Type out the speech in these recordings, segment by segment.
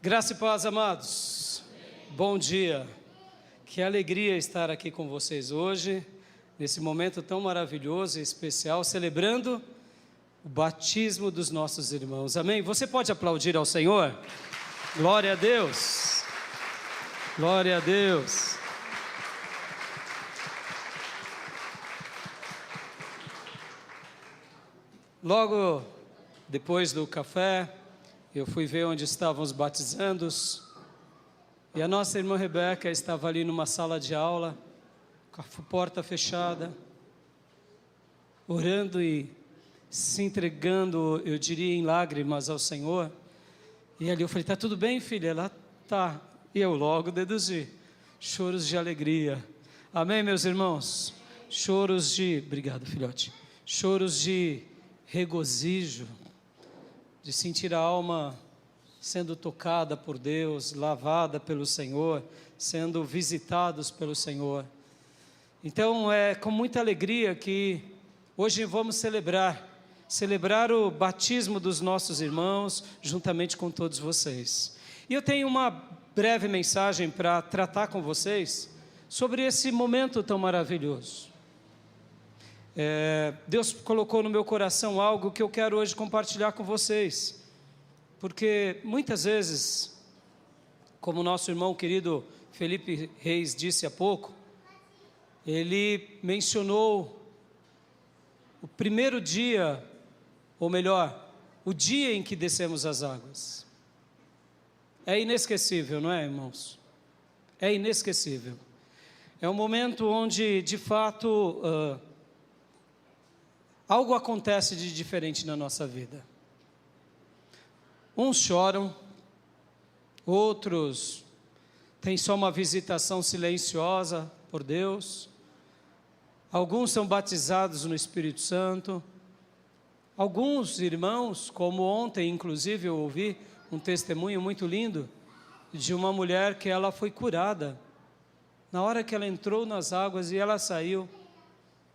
Graça e paz, amados. Bom dia. Que alegria estar aqui com vocês hoje, nesse momento tão maravilhoso e especial, celebrando o batismo dos nossos irmãos. Amém? Você pode aplaudir ao Senhor? Glória a Deus. Glória a Deus. Logo depois do café, eu fui ver onde estavam os batizandos, e a nossa irmã Rebeca estava ali numa sala de aula, com a porta fechada, orando e se entregando, eu diria, em lágrimas ao Senhor. E ali eu falei: está tudo bem, filha? Ela: tá. E eu logo deduzi: choros de alegria. Amém, meus irmãos? Choros de, obrigado, filhote, choros de regozijo, de sentir a alma sendo tocada por Deus, lavada pelo Senhor, sendo visitados pelo Senhor. Então é com muita alegria que hoje vamos celebrar o batismo dos nossos irmãos, juntamente com todos vocês. E eu tenho uma breve mensagem para tratar com vocês sobre esse momento tão maravilhoso. Deus colocou no meu coração algo que eu quero hoje compartilhar com vocês, porque muitas vezes, como o nosso irmão querido Felipe Reis disse há pouco, ele mencionou o primeiro dia, ou melhor, o dia em que descemos as águas. É inesquecível, não é, irmãos? É inesquecível. É um momento onde, de fato, algo acontece de diferente na nossa vida. Uns choram, outros têm só uma visitação silenciosa por Deus, alguns são batizados no Espírito Santo, alguns irmãos, como ontem inclusive eu ouvi um testemunho muito lindo, de uma mulher que ela foi curada, na hora que ela entrou nas águas e ela saiu,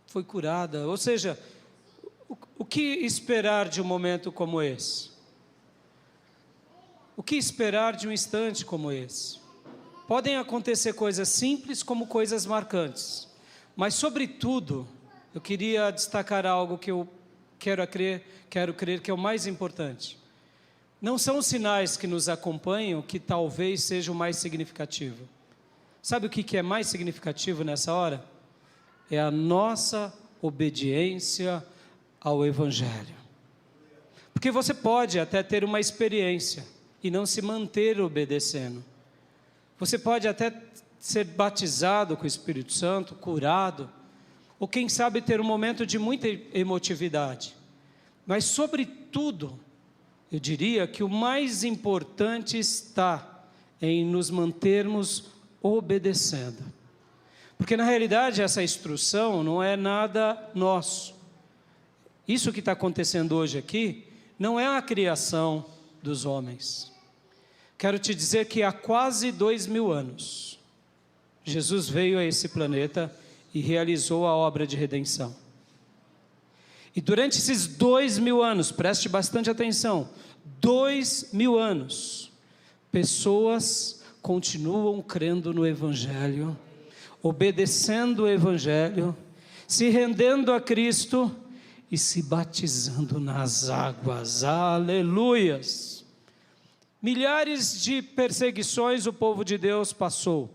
foi curada. Ou seja, o que esperar de um momento como esse? O que esperar de um instante como esse? Podem acontecer coisas simples como coisas marcantes, mas sobretudo, eu queria destacar algo que eu quero crer que é o mais importante. Não são os sinais que nos acompanham que talvez seja o mais significativo. Sabe o que é mais significativo nessa hora? É a nossa obediência ao Evangelho. Porque você pode até ter uma experiência e não se manter obedecendo. Você pode até ser batizado com o Espírito Santo, curado, ou quem sabe ter um momento de muita emotividade. Mas sobretudo, eu diria que o mais importante está em nos mantermos obedecendo. Porque na realidade essa instrução não é nada nosso. Isso que está acontecendo hoje aqui não é a criação dos homens. Quero te dizer que há quase 2000 anos, Jesus veio a esse planeta e realizou a obra de redenção. E durante esses 2000 anos, preste bastante atenção, 2000 anos, pessoas continuam crendo no Evangelho, obedecendo o Evangelho, se rendendo a Cristo e se batizando nas águas. Aleluias! Milhares de perseguições o povo de Deus passou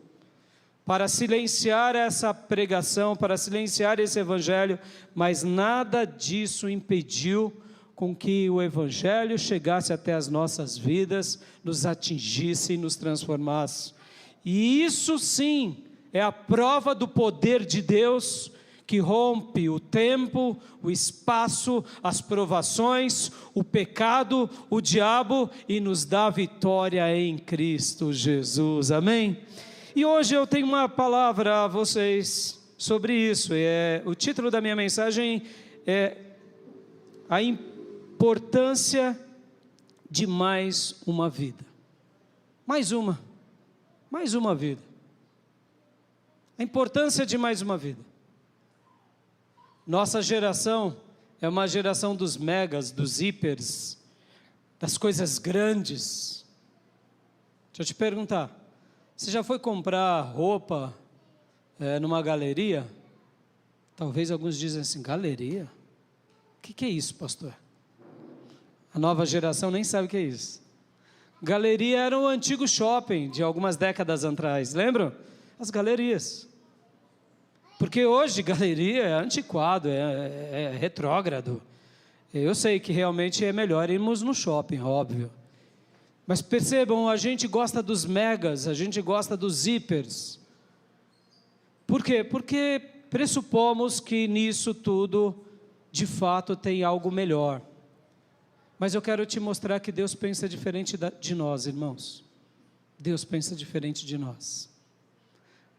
para silenciar essa pregação, para silenciar esse Evangelho, mas nada disso impediu com que o Evangelho chegasse até as nossas vidas, nos atingisse e nos transformasse. E isso sim é a prova do poder de Deus, que rompe o tempo, o espaço, as provações, o pecado, o diabo, e nos dá vitória em Cristo Jesus. Amém? E hoje eu tenho uma palavra a vocês sobre isso. O título da minha mensagem é a importância de mais uma vida. Mais uma vida. A importância de mais uma vida. Nossa geração é uma geração dos megas, dos hipers, das coisas grandes. Deixa eu te perguntar, você já foi comprar roupa numa galeria? Talvez alguns dizem assim, galeria? O que é isso, pastor? A nova geração nem sabe o que é isso. Galeria era um antigo shopping de algumas décadas atrás, lembram? As galerias. Porque hoje galeria é antiquado, é retrógrado. Eu sei que realmente é melhor irmos no shopping, óbvio. Mas percebam, a gente gosta dos megas, a gente gosta dos hipers. Por quê? Porque pressupomos que nisso tudo, de fato, tem algo melhor. Mas eu quero te mostrar que Deus pensa diferente de nós, irmãos. Deus pensa diferente de nós.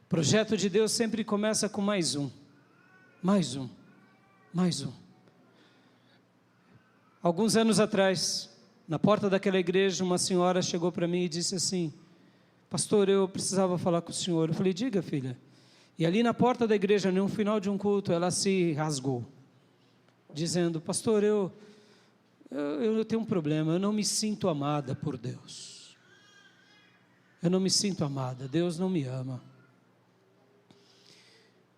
O projeto de Deus sempre começa com mais um. Mais um. Mais um. Alguns anos atrás, na porta daquela igreja, uma senhora chegou para mim e disse assim, pastor, eu precisava falar com o senhor. Eu falei, diga, filha. E ali na porta da igreja, no final de um culto, ela se rasgou, dizendo, pastor, eu tenho um problema, eu não me sinto amada por Deus. Eu não me sinto amada, Deus não me ama.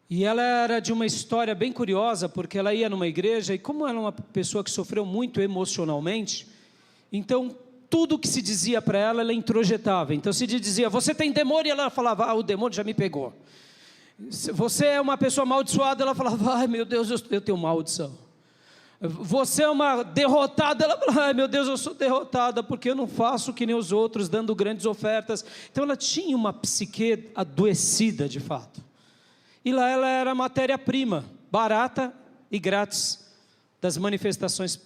E ela era de uma história bem curiosa, porque ela ia numa igreja, e como ela é uma pessoa que sofreu muito emocionalmente, então tudo que se dizia para ela, ela introjetava. Então se dizia, você tem demônio, e ela falava, o demônio já me pegou. Você é uma pessoa amaldiçoada, ela falava, ai meu Deus, eu tenho maldição. Você é uma derrotada, ela fala, ai meu Deus, eu sou derrotada, porque eu não faço que nem os outros, dando grandes ofertas. Então ela tinha uma psique adoecida de fato. E lá ela era matéria-prima, barata e grátis, das manifestações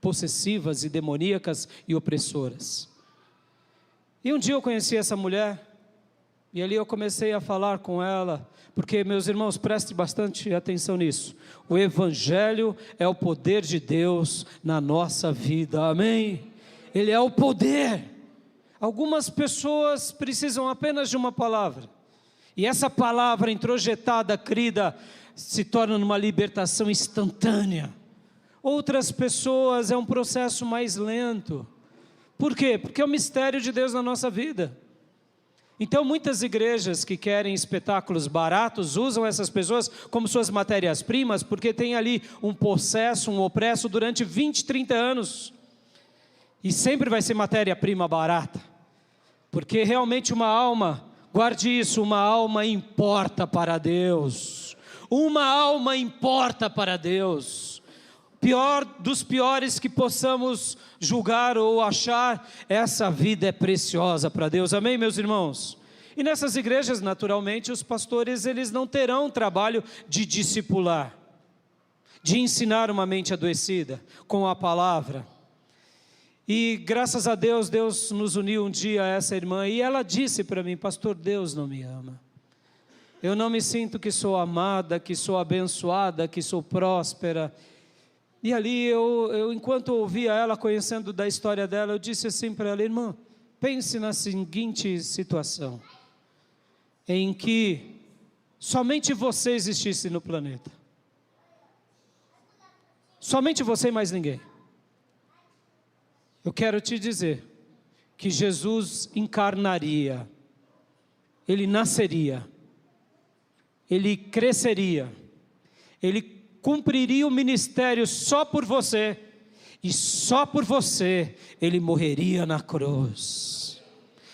possessivas e demoníacas e opressoras. E um dia eu conheci essa mulher, e ali eu comecei a falar com ela, porque meus irmãos, prestem bastante atenção nisso, o Evangelho é o poder de Deus na nossa vida, amém? Ele é o poder. Algumas pessoas precisam apenas de uma palavra, e essa palavra introjetada, crida, se torna numa libertação instantânea. Outras pessoas é um processo mais lento. Por quê? Porque é o mistério de Deus na nossa vida. Então muitas igrejas que querem espetáculos baratos, usam essas pessoas como suas matérias-primas, porque tem ali um possesso, um opresso durante 20, 30 anos. E sempre vai ser matéria-prima barata. Porque realmente uma alma... Guarde isso, uma alma importa para Deus. Uma alma importa para Deus. Pior dos piores que possamos julgar ou achar, essa vida é preciosa para Deus. Amém, meus irmãos? E nessas igrejas, naturalmente, os pastores eles não terão trabalho de discipular, de ensinar uma mente adoecida com a palavra. E graças a Deus, Deus nos uniu um dia a essa irmã, e ela disse para mim, pastor, Deus não me ama. Eu não me sinto que sou amada, que sou abençoada, que sou próspera. E ali eu enquanto ouvia ela, conhecendo da história dela, eu disse assim para ela, irmã, pense na seguinte situação, em que somente você existisse no planeta. Somente você e mais ninguém. Eu quero te dizer que Jesus encarnaria, Ele nasceria, Ele cresceria, Ele cumpriria o ministério só por você, e só por você Ele morreria na cruz.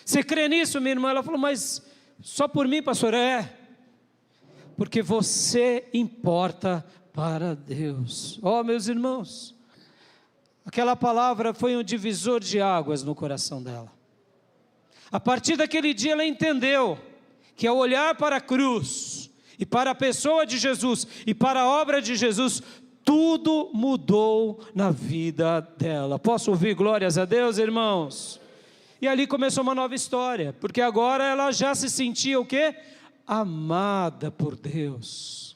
Você crê nisso, minha irmã? Ela falou, mas só por mim, pastor? Porque você importa para Deus. Meus irmãos, aquela palavra foi um divisor de águas no coração dela. A partir daquele dia ela entendeu que ao olhar para a cruz, e para a pessoa de Jesus, e para a obra de Jesus, tudo mudou na vida dela. Posso ouvir glórias a Deus, irmãos? E ali começou uma nova história, porque agora ela já se sentia o quê? Amada por Deus,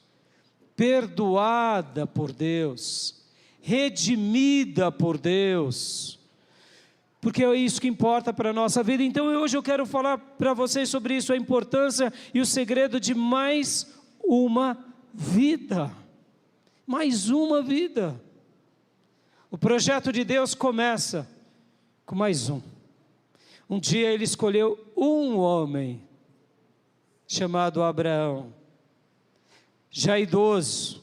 perdoada por Deus, redimida por Deus, porque é isso que importa para a nossa vida. Então hoje eu quero falar para vocês sobre isso, a importância e o segredo de mais uma vida. Mais uma vida. O projeto de Deus começa com mais um. Um dia ele escolheu um homem, chamado Abraão, já idoso,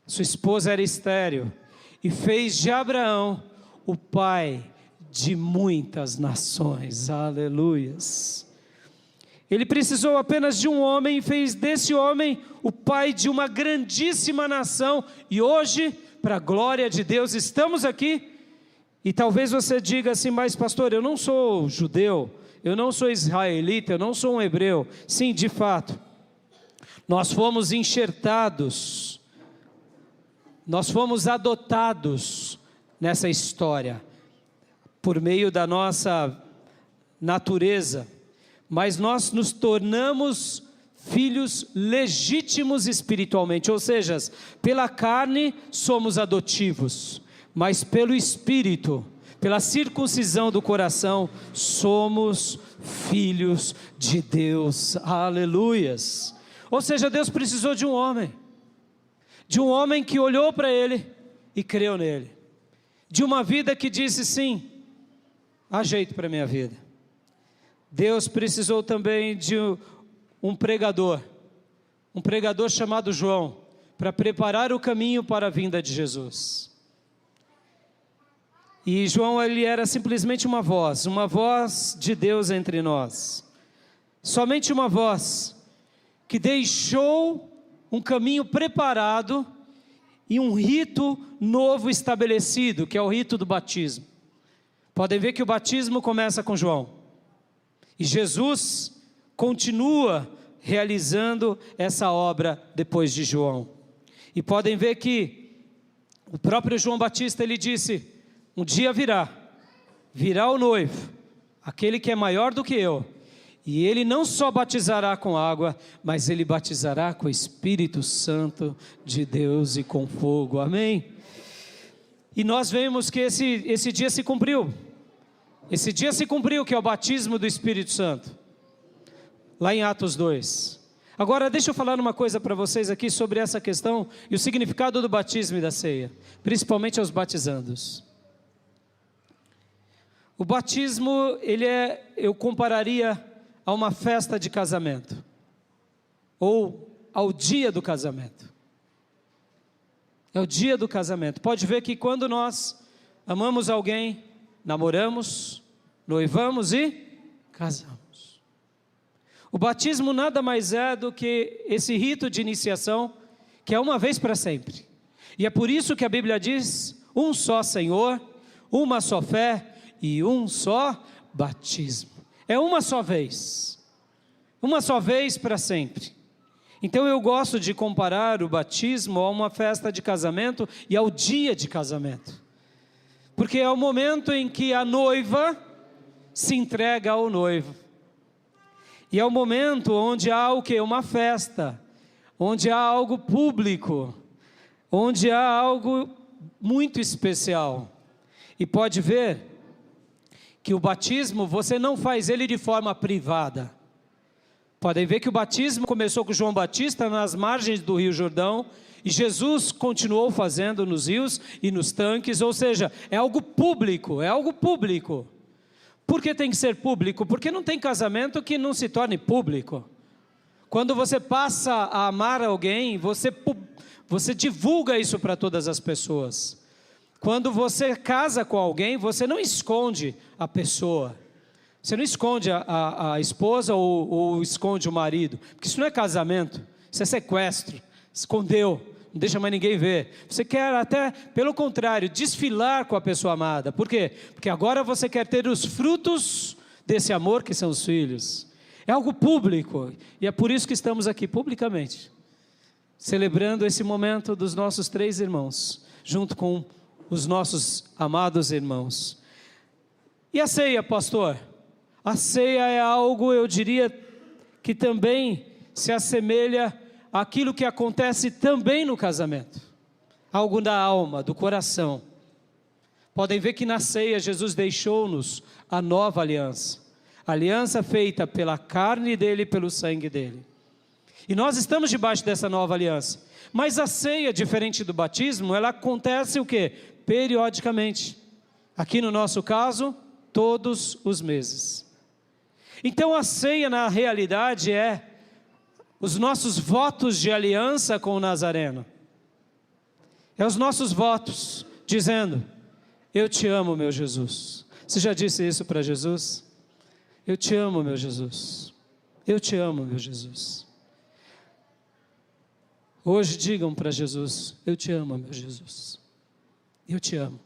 sua esposa era estéril, e fez de Abraão o pai de muitas nações, aleluias. Ele precisou apenas de um homem e fez desse homem o pai de uma grandíssima nação, e hoje, para a glória de Deus, estamos aqui. E talvez você diga assim: mas pastor, eu não sou judeu, eu não sou israelita, eu não sou um hebreu. Sim, de fato, nós fomos enxertados, nós fomos adotados nessa história, por meio da nossa natureza, mas nós nos tornamos filhos legítimos espiritualmente, ou seja, pela carne somos adotivos, mas pelo Espírito, pela circuncisão do coração, somos filhos de Deus, aleluias. Ou seja, Deus precisou de um homem que olhou para ele e creu nele, de uma vida que disse: sim, há jeito para a minha vida. Deus precisou também de um pregador chamado João, para preparar o caminho para a vinda de Jesus. E João, ele era simplesmente uma voz de Deus entre nós, somente uma voz, que deixou um caminho preparado, e um rito novo estabelecido, que é o rito do batismo. Podem ver que o batismo começa com João, e Jesus continua realizando essa obra depois de João. E podem ver que o próprio João Batista, ele disse: um dia virá o noivo, aquele que é maior do que eu, e ele não só batizará com água, mas ele batizará com o Espírito Santo de Deus e com fogo, amém? E nós vemos que esse dia se cumpriu, que é o batismo do Espírito Santo, lá em Atos 2. Agora deixa eu falar uma coisa para vocês aqui sobre essa questão, e o significado do batismo e da ceia, principalmente aos batizandos. O batismo, eu compararia a uma festa de casamento, ou ao dia do casamento. É o dia do casamento. Pode ver que quando nós amamos alguém, namoramos, noivamos e casamos. O batismo nada mais é do que esse rito de iniciação, que é uma vez para sempre. E é por isso que a Bíblia diz: um só Senhor, uma só fé e um só batismo. É uma só vez para sempre. Então eu gosto de comparar o batismo a uma festa de casamento e ao dia de casamento, porque é o momento em que a noiva se entrega ao noivo, e é o momento onde há o quê? Uma festa, onde há algo público, onde há algo muito especial. E pode ver que o batismo, você não faz ele de forma privada. Podem ver que o batismo começou com João Batista nas margens do Rio Jordão, e Jesus continuou fazendo nos rios e nos tanques, ou seja, é algo público, Por que tem que ser público? Porque não tem casamento que não se torne público. Quando você passa a amar alguém, você divulga isso para todas as pessoas. Quando você casa com alguém, você não esconde a pessoa, você não esconde a esposa ou esconde o marido, porque isso não é casamento, isso é sequestro, escondeu, não deixa mais ninguém ver. Você quer até, pelo contrário, desfilar com a pessoa amada. Por quê? Porque agora você quer ter os frutos desse amor que são os filhos. É algo público, e é por isso que estamos aqui publicamente, celebrando esse momento dos nossos 3 irmãos, junto com os nossos amados irmãos. E a ceia, pastor? A ceia é algo, eu diria, que também se assemelha àquilo que acontece também no casamento. Algo da alma, do coração. Podem ver que na ceia Jesus deixou-nos a nova aliança. Aliança feita pela carne dele e pelo sangue dele. E nós estamos debaixo dessa nova aliança. Mas a ceia, diferente do batismo, ela acontece o quê? Periodicamente. Aqui no nosso caso, todos os meses. Então a ceia na realidade é os nossos votos de aliança com o Nazareno. É os nossos votos dizendo: eu te amo, meu Jesus. Você já disse isso para Jesus? Eu te amo, meu Jesus. Eu te amo, meu Jesus. Hoje digam para Jesus: eu te amo, meu Jesus. Eu te amo.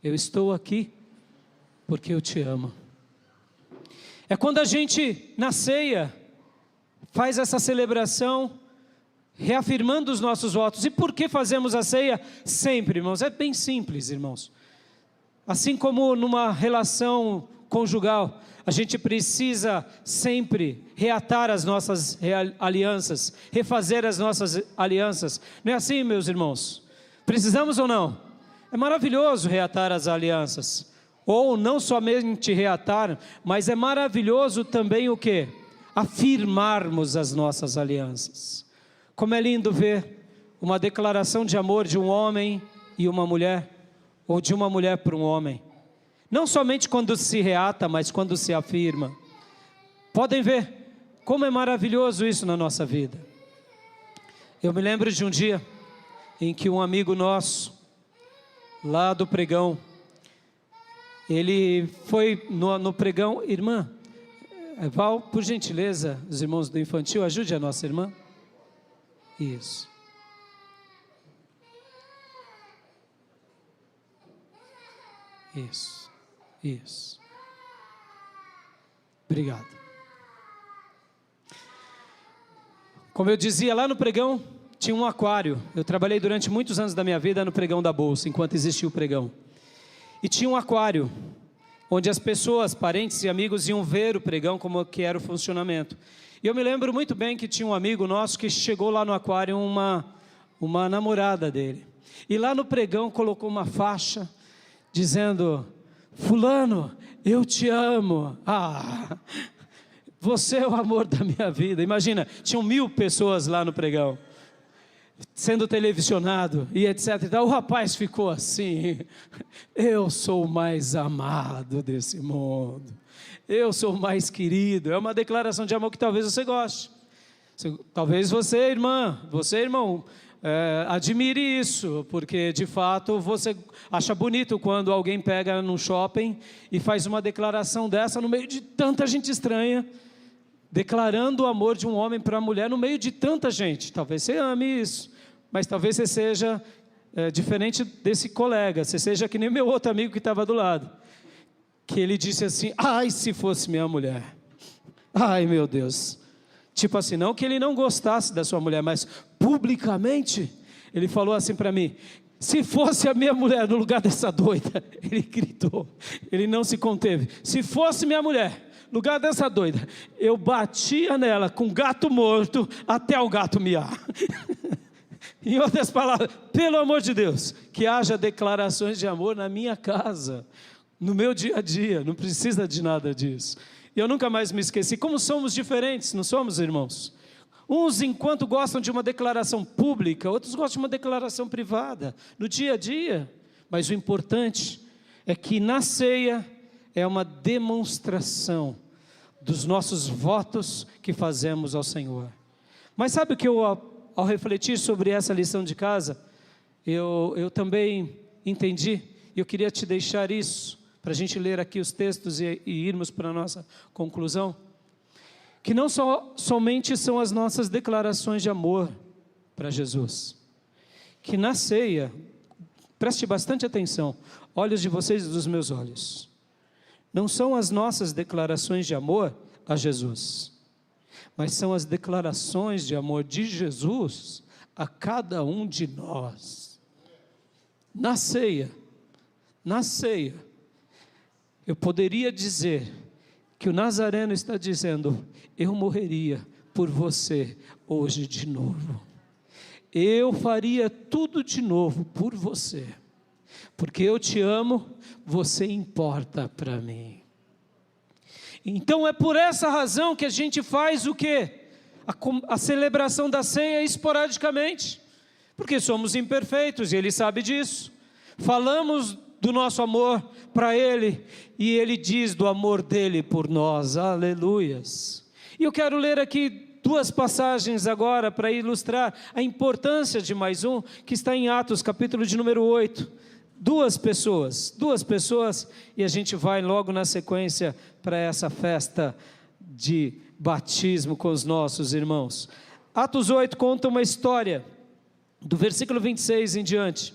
Eu estou aqui porque eu te amo. É quando a gente, na ceia, faz essa celebração, reafirmando os nossos votos. E por que fazemos a ceia sempre, irmãos? É bem simples, irmãos. Assim como numa relação conjugal, a gente precisa sempre reatar as nossas alianças, refazer as nossas alianças. Não é assim, meus irmãos? Precisamos ou não? É maravilhoso reatar as alianças. Ou não somente reatar, mas é maravilhoso também o quê? Afirmarmos as nossas alianças. Como é lindo ver uma declaração de amor de um homem e uma mulher, ou de uma mulher para um homem. Não somente quando se reata, mas quando se afirma. Podem ver como é maravilhoso isso na nossa vida. Eu me lembro de um dia em que um amigo nosso, lá do pregão, ele foi no pregão. Irmã Val, por gentileza, os irmãos do infantil, ajude a nossa irmã. Isso. Isso. Isso. Obrigado. Como eu dizia, lá no pregão tinha um aquário. Eu trabalhei durante muitos anos da minha vida no pregão da Bolsa, enquanto existia o pregão. E tinha um aquário, onde as pessoas, parentes e amigos iam ver o pregão, como que era o funcionamento. E eu me lembro muito bem que tinha um amigo nosso que chegou lá no aquário, uma namorada dele. E lá no pregão colocou uma faixa, dizendo: fulano, eu te amo. Você é o amor da minha vida. Imagina, tinham 1000 pessoas lá no pregão, sendo televisionado e etc. Então, o rapaz ficou assim: eu sou o mais amado desse mundo, eu sou o mais querido. É uma declaração de amor que talvez você goste. Talvez você, irmã, você, irmão, admire isso, porque de fato você acha bonito quando alguém pega num shopping e faz uma declaração dessa no meio de tanta gente estranha, declarando o amor de um homem para a mulher no meio de tanta gente. Talvez você ame isso, mas talvez você seja diferente desse colega, você seja que nem meu outro amigo que estava do lado, que ele disse assim: ai, se fosse minha mulher, ai meu Deus. Tipo assim, não que ele não gostasse da sua mulher, mas publicamente ele falou assim para mim: se fosse a minha mulher no lugar dessa doida, ele gritou, ele não se conteve, se fosse minha mulher no lugar dessa doida, eu batia nela com gato morto até o gato miar. Em outras palavras, pelo amor de Deus, que haja declarações de amor na minha casa, no meu dia a dia, não precisa de nada disso. E eu nunca mais me esqueci como somos diferentes, não somos, irmãos? Uns, enquanto gostam de uma declaração pública, outros gostam de uma declaração privada, no dia a dia. Mas o importante é que na ceia é uma demonstração dos nossos votos que fazemos ao Senhor. Mas sabe o que eu, ao refletir sobre essa lição de casa, eu também entendi, e eu queria te deixar isso, para a gente ler aqui os textos e irmos para a nossa conclusão, que não somente são as nossas declarações de amor para Jesus, que na ceia, preste bastante atenção, olhos de vocês e dos meus olhos, não são as nossas declarações de amor a Jesus, mas são as declarações de amor de Jesus a cada um de nós. Na ceia, eu poderia dizer que o Nazareno está dizendo: eu morreria por você hoje de novo. Eu faria tudo de novo por você. Porque eu te amo, você importa para mim. Então é por essa razão que a gente faz o quê? A celebração da ceia esporadicamente. Porque somos imperfeitos e Ele sabe disso. Falamos do nosso amor para Ele, e Ele diz do amor dEle por nós, aleluias. E eu quero ler aqui 2 passagens agora, para ilustrar a importância de mais um, que está em Atos, capítulo de número 8, 2 pessoas, e a gente vai logo na sequência, para essa festa de batismo com os nossos irmãos. Atos 8 conta uma história, do versículo 26 em diante.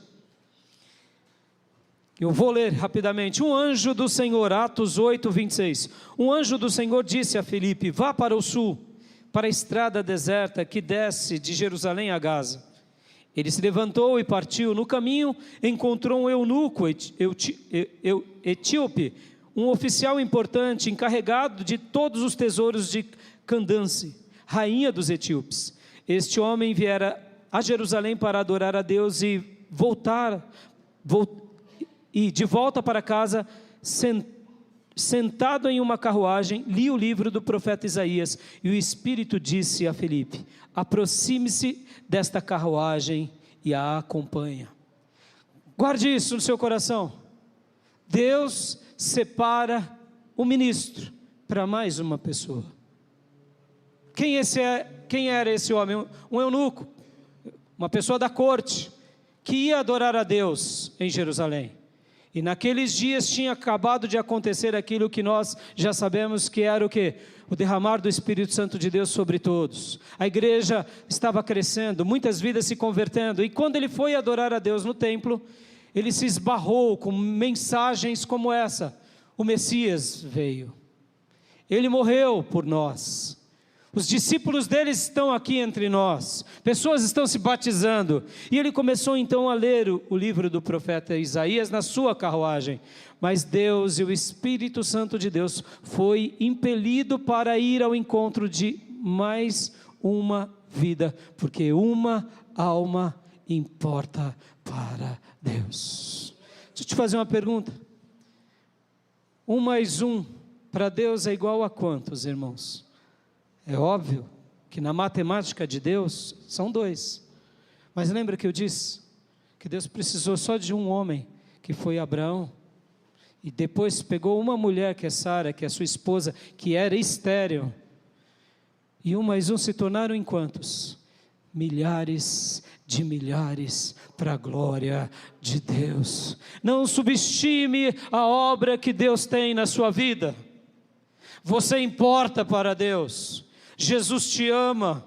Eu vou ler rapidamente. Um anjo do Senhor, Atos 8, 26. Um anjo do Senhor disse a Filipe: vá para o sul, para a estrada deserta que desce de Jerusalém a Gaza. Ele se levantou e partiu. No caminho encontrou um eunuco etíope, um oficial importante, encarregado de todos os tesouros de Candance, rainha dos etíopes. Este homem viera a Jerusalém para adorar a Deus e de volta para casa, sentado em uma carruagem, li o livro do profeta Isaías, e o Espírito disse a Filipe: aproxime-se desta carruagem e a acompanha. Guarde isso no seu coração. Deus separa o ministro para mais uma pessoa. Quem era esse homem? Um eunuco, uma pessoa da corte, que ia adorar a Deus em Jerusalém. E naqueles dias tinha acabado de acontecer aquilo que nós já sabemos que era o quê? O derramar do Espírito Santo de Deus sobre todos. A igreja estava crescendo, muitas vidas se convertendo, e quando ele foi adorar a Deus no templo, ele se esbarrou com mensagens como essa: o Messias veio, ele morreu por nós, os discípulos deles estão aqui entre nós, pessoas estão se batizando. E ele começou então a ler o livro do profeta Isaías na sua carruagem. Mas Deus e o Espírito Santo de Deus foi impelido para ir ao encontro de mais uma vida, porque uma alma importa para Deus. Deixa eu te fazer uma pergunta. 1 mais 1 para Deus é igual a quantos, irmãos? É óbvio que na matemática de Deus são 2, mas lembra que eu disse que Deus precisou só de um homem, que foi Abraão, e depois pegou uma mulher, que é Sara, que é sua esposa, que era estéril, e 1 mais 1 se tornaram em quantos? Milhares de milhares, para a glória de Deus. Não subestime a obra que Deus tem na sua vida. Você importa para Deus. Jesus te ama,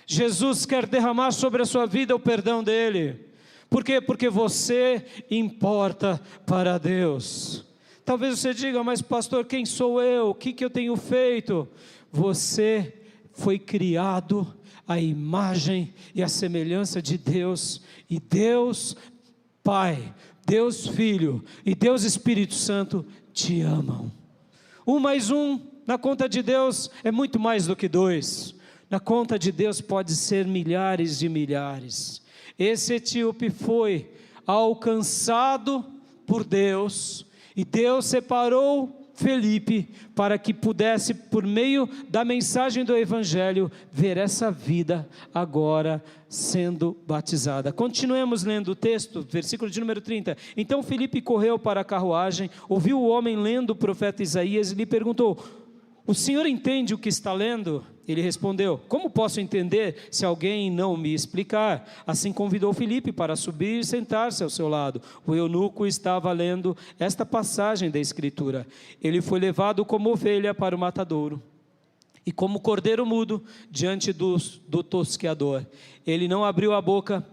Jesus quer derramar sobre a sua vida o perdão dEle. Por quê? Porque você importa para Deus. Talvez você diga: mas pastor, quem sou eu? O que eu tenho feito? Você foi criado à imagem e à semelhança de Deus, e Deus Pai, Deus Filho e Deus Espírito Santo te amam. 1 mais 1 na conta de Deus é muito mais do que 2. Na conta de Deus pode ser milhares de milhares. Esse etíope foi alcançado por Deus, e Deus separou Filipe para que pudesse, por meio da mensagem do Evangelho, ver essa vida agora sendo batizada. Continuemos lendo o texto, versículo de número 30. Então Filipe correu para a carruagem, ouviu o homem lendo o profeta Isaías e lhe perguntou: o senhor entende o que está lendo? Ele respondeu: como posso entender se alguém não me explicar? Assim convidou Filipe para subir e sentar-se ao seu lado. O eunuco estava lendo esta passagem da Escritura: ele foi levado como ovelha para o matadouro, e como cordeiro mudo diante do tosqueador. Ele não abriu a boca,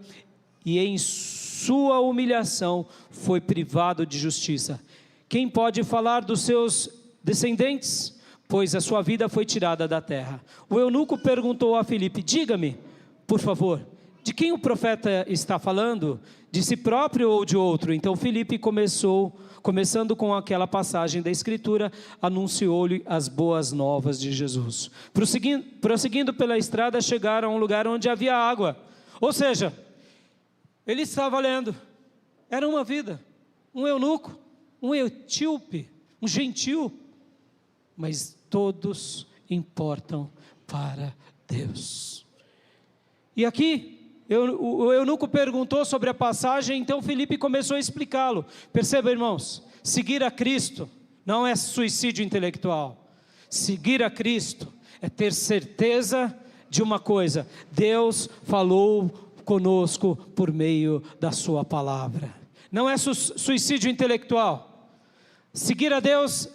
e em sua humilhação foi privado de justiça. Quem pode falar dos seus descendentes? Pois a sua vida foi tirada da terra. O eunuco perguntou a Filipe: diga-me, por favor, de quem o profeta está falando? De si próprio ou de outro? Então Filipe começando com aquela passagem da Escritura, anunciou-lhe as boas novas de Jesus. Prosseguindo pela estrada, chegaram a um lugar onde havia água. Ou seja, ele estava lendo, era uma vida, um eunuco, um etíope, um gentil, mas todos importam para Deus. E aqui O eunuco perguntou sobre a passagem, então Filipe começou a explicá-lo. Perceba, irmãos, seguir a Cristo não é suicídio intelectual. Seguir a Cristo é ter certeza de uma coisa: Deus falou conosco por meio da sua palavra. Não é suicídio intelectual. Seguir a Deus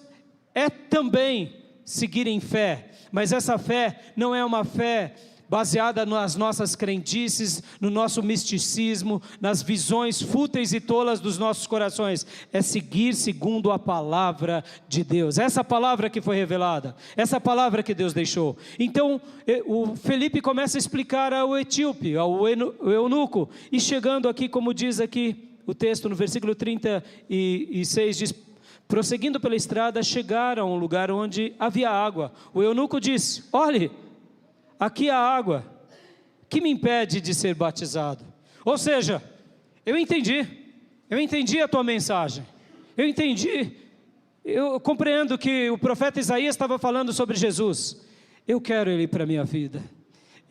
é também seguir em fé, mas essa fé não é uma fé baseada nas nossas crendices, no nosso misticismo, nas visões fúteis e tolas dos nossos corações. É seguir segundo a palavra de Deus, essa palavra que foi revelada, essa palavra que Deus deixou. Então o Felipe começa a explicar ao etíope, ao eunuco, e chegando aqui, como diz aqui o texto no versículo 36, diz: prosseguindo pela estrada, chegaram a um lugar onde havia água. O eunuco disse: olhe, aqui há água, que me impede de ser batizado? Ou seja, eu entendi a tua mensagem, eu compreendo que o profeta Isaías estava falando sobre Jesus. Eu quero Ele para a minha vida,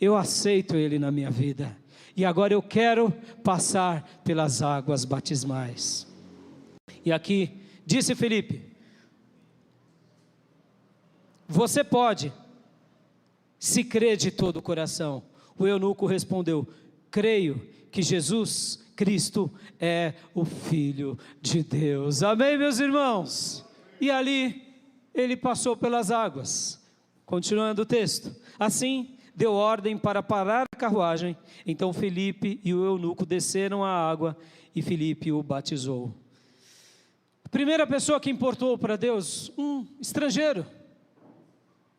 eu aceito Ele na minha vida, e agora eu quero passar pelas águas batismais. E aqui, disse Filipe: você pode, se crê de todo o coração. O eunuco respondeu: creio que Jesus Cristo é o Filho de Deus. Amém, meus irmãos? E ali ele passou pelas águas. Continuando o texto: assim deu ordem para parar a carruagem. Então Filipe e o eunuco desceram à água e Filipe o batizou. A primeira pessoa que importou para Deus, um estrangeiro,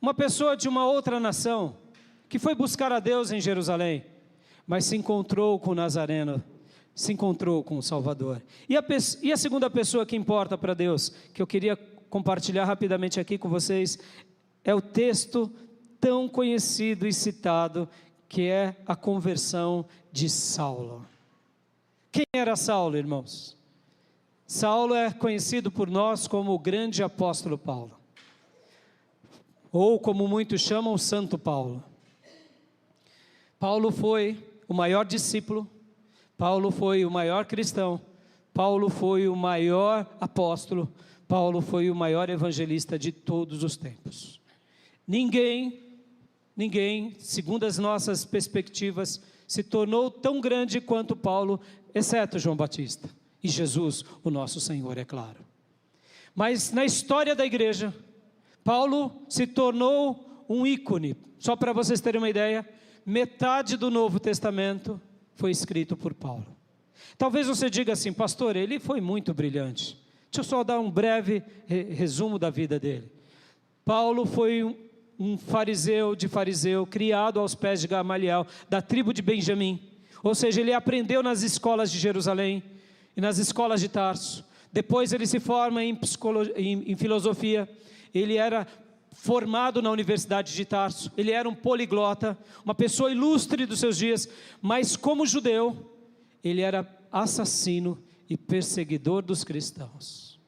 uma pessoa de uma outra nação, que foi buscar a Deus em Jerusalém, mas se encontrou com o Nazareno, se encontrou com o Salvador. E a segunda pessoa que importa para Deus, que eu queria compartilhar rapidamente aqui com vocês, é o texto tão conhecido e citado, que é a conversão de Saulo. Quem era Saulo, irmãos? Saulo é conhecido por nós como o grande apóstolo Paulo, ou como muitos chamam, Santo Paulo. Paulo foi o maior discípulo, Paulo foi o maior cristão, Paulo foi o maior apóstolo, Paulo foi o maior evangelista de todos os tempos. Ninguém, segundo as nossas perspectivas, se tornou tão grande quanto Paulo, exceto João Batista e Jesus, o nosso Senhor, é claro. Mas na história da igreja, Paulo se tornou um ícone. Só para vocês terem uma ideia, metade do Novo Testamento foi escrito por Paulo. Talvez você diga assim: pastor, ele foi muito brilhante. Deixa eu só dar um breve resumo da vida dele. Paulo foi um fariseu, criado aos pés de Gamaliel, da tribo de Benjamim. Ou seja, ele aprendeu nas escolas de Jerusalém e nas escolas de Tarso. Depois ele se forma em filosofia. Ele era formado na Universidade de Tarso, ele era um poliglota, uma pessoa ilustre dos seus dias, mas como judeu, ele era assassino e perseguidor dos cristãos.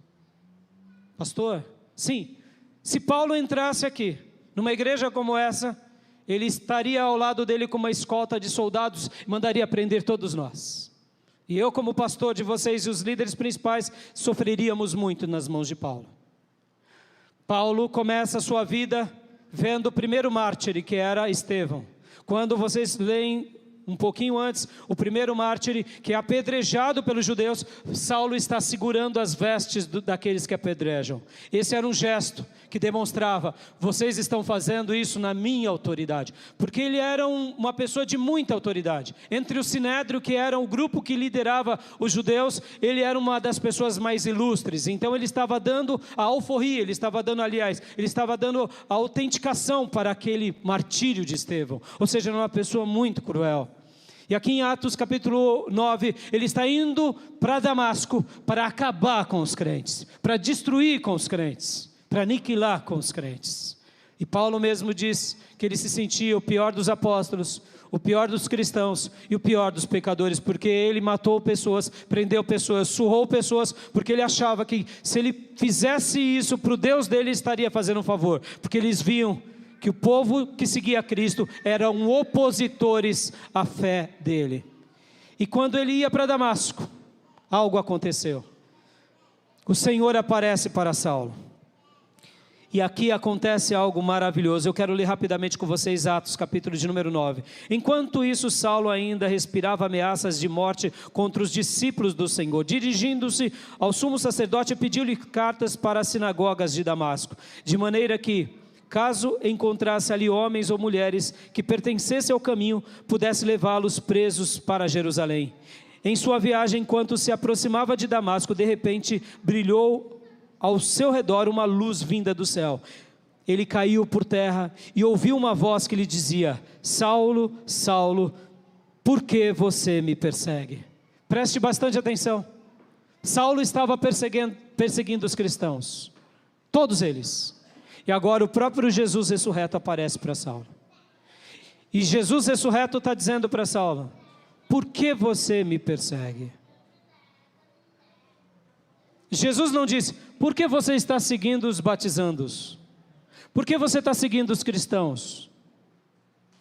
Pastor, sim, se Paulo entrasse aqui, numa igreja como essa, ele estaria ao lado dele com uma escolta de soldados e mandaria prender todos nós. E eu, como pastor de vocês e os líderes principais, sofreríamos muito nas mãos de Paulo. Paulo começa a sua vida vendo o primeiro mártir, que era Estevão. Quando vocês leem um pouquinho antes, o primeiro mártir que é apedrejado pelos judeus, Saulo está segurando as vestes daqueles que apedrejam. Esse era um gesto que demonstrava: vocês estão fazendo isso na minha autoridade, porque ele era uma pessoa de muita autoridade. Entre o Sinédrio, que era o grupo que liderava os judeus, ele era uma das pessoas mais ilustres. Então ele estava dando a alforria, ele estava dando a autenticação para aquele martírio de Estevão. Ou seja, era uma pessoa muito cruel. E aqui em Atos capítulo 9, ele está indo para Damasco para acabar com os crentes, para destruir com os crentes, para aniquilar com os crentes. E Paulo mesmo diz que ele se sentia o pior dos apóstolos, o pior dos cristãos e o pior dos pecadores, porque ele matou pessoas, prendeu pessoas, surrou pessoas, porque ele achava que se ele fizesse isso para o Deus dele, estaria fazendo um favor, porque eles viam que o povo que seguia Cristo eram opositores à fé dele. E quando ele ia para Damasco, algo aconteceu. O Senhor aparece para Saulo. E aqui acontece algo maravilhoso. Eu quero ler rapidamente com vocês Atos, capítulo de número 9. Enquanto isso, Saulo ainda respirava ameaças de morte contra os discípulos do Senhor. Dirigindo-se ao sumo sacerdote, pediu-lhe cartas para as sinagogas de Damasco, de maneira que, caso encontrasse ali homens ou mulheres que pertencessem ao caminho, pudesse levá-los presos para Jerusalém. Em sua viagem, enquanto se aproximava de Damasco, de repente brilhou ao seu redor uma luz vinda do céu. Ele caiu por terra e ouviu uma voz que lhe dizia: Saulo, Saulo, por que você me persegue? Preste bastante atenção. Saulo estava perseguindo os cristãos, todos eles. E agora o próprio Jesus ressurreto aparece para Saulo. E Jesus ressurreto está dizendo para Saulo: por que você me persegue? Jesus não disse: por que você está seguindo os batizandos? Por que você está seguindo os cristãos?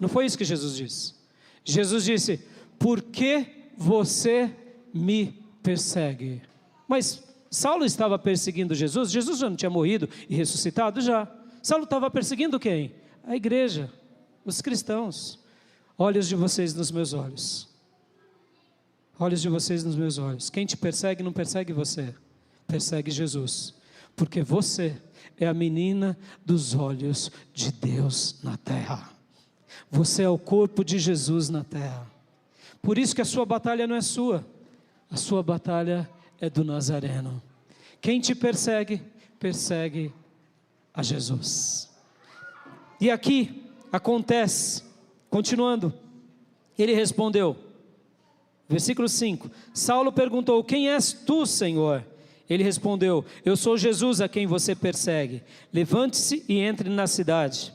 Não foi isso que Jesus disse. Jesus disse: por que você me persegue? Mas Saulo estava perseguindo Jesus? Jesus já não tinha morrido e ressuscitado? Já. Saulo estava perseguindo quem? A igreja, os cristãos. Olhos de vocês nos meus olhos. Olhos de vocês nos meus olhos. Quem te persegue não persegue você, persegue Jesus, porque você é a menina dos olhos de Deus na terra. Você é o corpo de Jesus na terra. Por isso que a sua batalha não é sua, a sua batalha é do Nazareno. Quem te persegue, persegue a Jesus. E aqui acontece, continuando, ele respondeu, versículo 5, Saulo perguntou: quem és tu, Senhor? Ele respondeu: eu sou Jesus a quem você persegue. Levante-se e entre na cidade.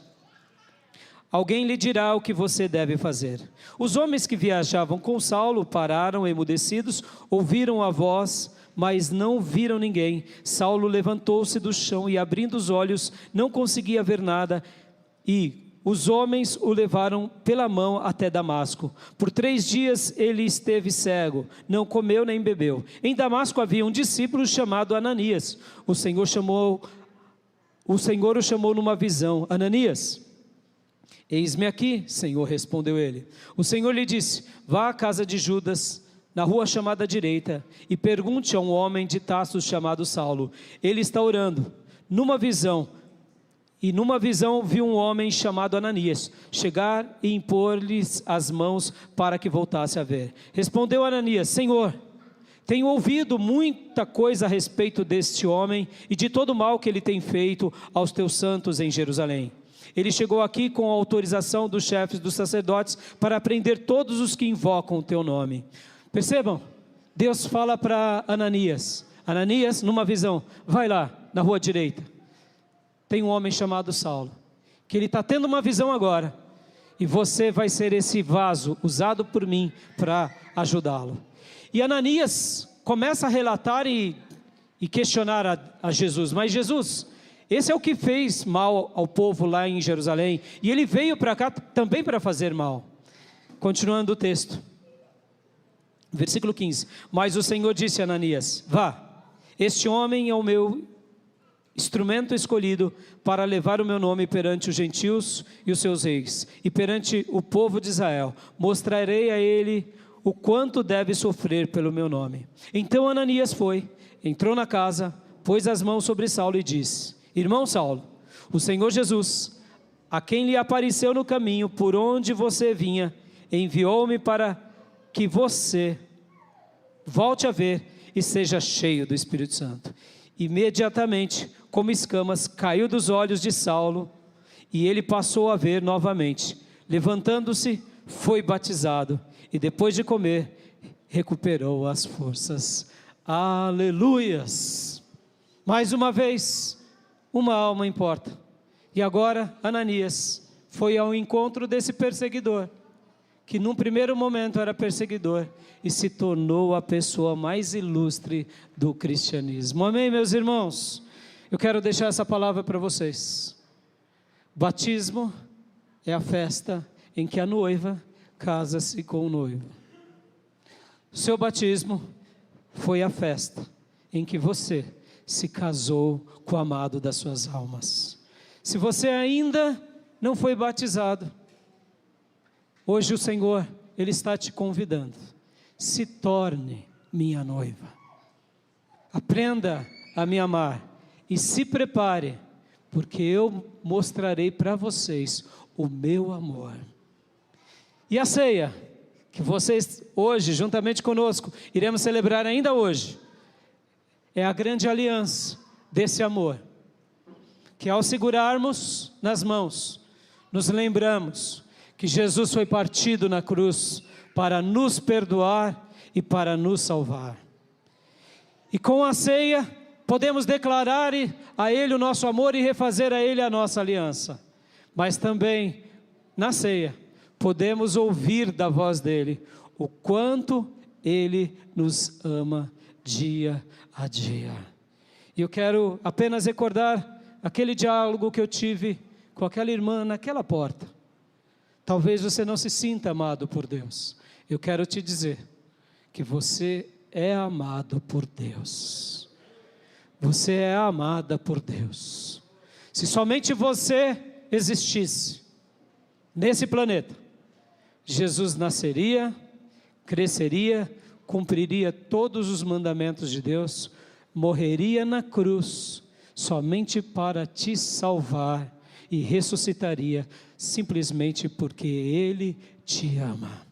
Alguém lhe dirá o que você deve fazer. Os homens que viajavam com Saulo pararam emudecidos, ouviram a voz, mas não viram ninguém. Saulo levantou-se do chão e, abrindo os olhos, não conseguia ver nada, e os homens o levaram pela mão até Damasco. Por 3 dias ele esteve cego, não comeu nem bebeu. Em Damasco havia um discípulo chamado Ananias. O Senhor o chamou numa visão: Ananias. Eis-me aqui, Senhor, respondeu ele. O Senhor lhe disse: vá à casa de Judas, na rua chamada direita, e pergunte a um homem de Tarso chamado Saulo. Ele está orando. Numa visão viu um homem chamado Ananias chegar e impor-lhes as mãos para que voltasse a ver. Respondeu Ananias: Senhor, tenho ouvido muita coisa a respeito deste homem e de todo o mal que ele tem feito aos teus santos em Jerusalém. Ele chegou aqui com a autorização dos chefes dos sacerdotes para prender todos os que invocam o teu nome. Percebam, Deus fala para Ananias: Ananias, numa visão, vai lá na rua direita, tem um homem chamado Saulo, que ele está tendo uma visão agora, e você vai ser esse vaso usado por mim para ajudá-lo. E Ananias começa a relatar e questionar a Jesus: mas Jesus, esse é o que fez mal ao povo lá em Jerusalém, e ele veio para cá também para fazer mal. Continuando o texto, versículo 15, mas o Senhor disse a Ananias: vá, este homem é o meu instrumento escolhido para levar o meu nome perante os gentios e os seus reis, e perante o povo de Israel. Mostrarei a ele o quanto deve sofrer pelo meu nome. Então Ananias foi, entrou na casa, pôs as mãos sobre Saulo e disse: irmão Saulo, o Senhor Jesus, a quem lhe apareceu no caminho por onde você vinha, enviou-me para que você volte a ver e seja cheio do Espírito Santo. Imediatamente, como escamas, caiu dos olhos de Saulo, e ele passou a ver novamente. Levantando-se, foi batizado, e depois de comer, recuperou as forças. Aleluias! Mais uma vez, uma alma importa. E agora, Ananias foi ao encontro desse perseguidor, que num primeiro momento era perseguidor, e se tornou a pessoa mais ilustre do cristianismo. Amém, meus irmãos? Eu quero deixar essa palavra para vocês. Batismo é a festa em que a noiva casa-se com o noivo. O seu batismo foi a festa em que você se casou com o amado das suas almas. Se você ainda não foi batizado, hoje o Senhor, Ele está te convidando. Se torne minha noiva. Aprenda a me amar e se prepare, porque eu mostrarei para vocês o meu amor. E a ceia, que vocês hoje, juntamente conosco, iremos celebrar ainda hoje, é a grande aliança desse amor, que ao segurarmos nas mãos, nos lembramos que Jesus foi partido na cruz para nos perdoar e para nos salvar. E com a ceia, podemos declarar a Ele o nosso amor e refazer a Ele a nossa aliança. Mas também, na ceia, podemos ouvir da voz dEle o quanto Ele nos ama dia a dia. E eu quero apenas recordar aquele diálogo que eu tive com aquela irmã naquela porta. Talvez você não se sinta amado por Deus. Eu quero te dizer que você é amado por Deus. Você é amada por Deus. Se somente você existisse nesse planeta, Jesus nasceria, cresceria, cumpriria todos os mandamentos de Deus, morreria na cruz, somente para te salvar, e ressuscitaria, simplesmente porque Ele te ama.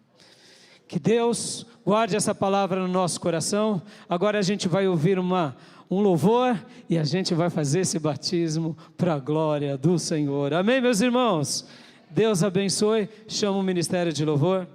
Que Deus guarde essa palavra no nosso coração. Agora a gente vai ouvir um louvor, e a gente vai fazer esse batismo para a glória do Senhor. Amém, meus irmãos? Deus abençoe. Chama o ministério de louvor.